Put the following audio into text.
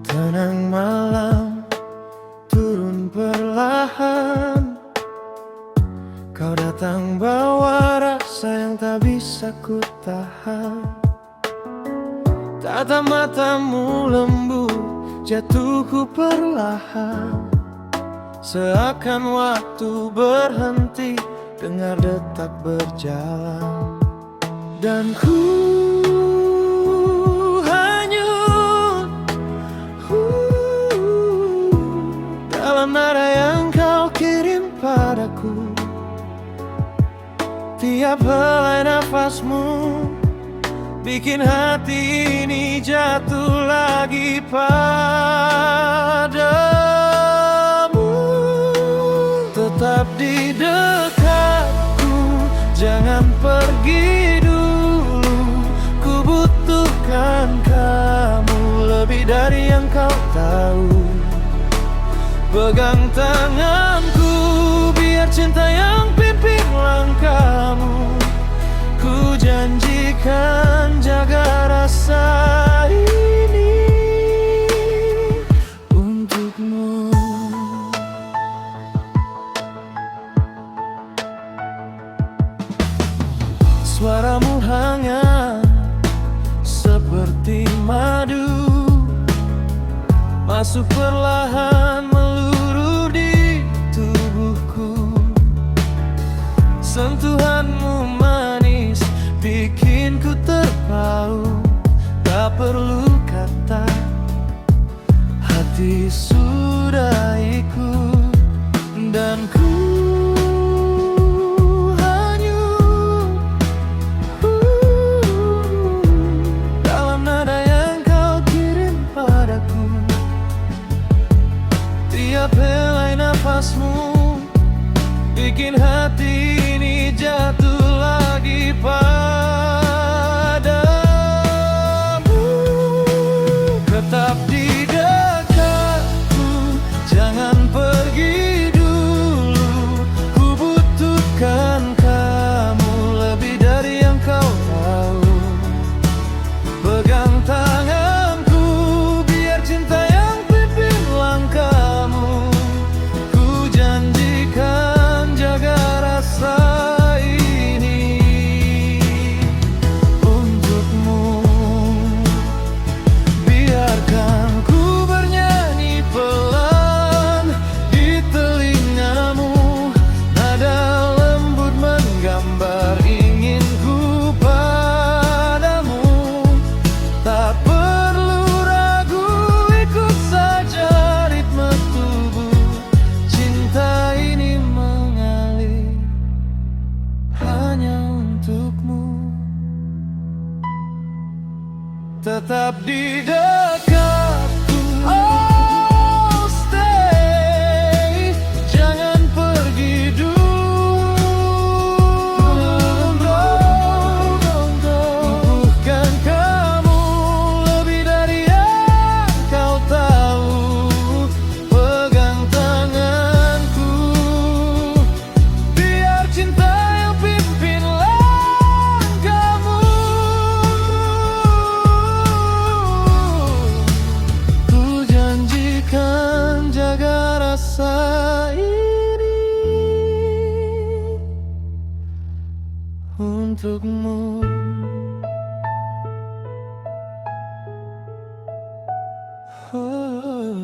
Tenang malam turun perlahan, kau datang bawa rasa yang tak bisa ku tahan. Tatap matamu lembut, jatuhku perlahan, seakan waktu berhenti, dengar detak berjalan. Dan ku hanyut dalam nada yang kau kirim padaku. Tiap helai nafasmu bikin hati ini jatuh lagi padamu. Tetap di dekatku, jangan pergi dulu. Ku butuhkan kamu lebih dari yang kau tahu. Pegang tanganku, biar cinta yang pimpin langkahmu. Ku janjikan jaga rasa ini untukmu. Suaramu hangat seperti madu, masuk perlahan meluruh di tubuhku. Sentuhanmu manis bikin ku terpaut, tak perlu kata, hati sudah ikut. Dan ku hanyut dalam nada yang kau kirim padaku. Tiap helai nafasmu bikin hati ini jatuh lagi padamu. Tetap di dekatku, jangan pergi dulu. Ku butuhkan kamu lebih dari yang kau tahu. Pegang tanganku, biar cinta yang pimpin langkahmu. Ku janjikan jaga rasa ini untukmu. Biarkan ku bernyanyi pelan di telingamu, nada lembut menggambar inginku padamu. Tak perlu ragu, ikut saja ritme tubuh. Cinta ini mengalir hanya untukmu. Tetap di dekatku, oh stay, jangan pergi dulu. Bukan kamu lebih dari yang kau tahu. Pegang tanganku, biar cinta yang pimpin langkahmu. Ku janjikan jaga rasa ini untukmu. Oh,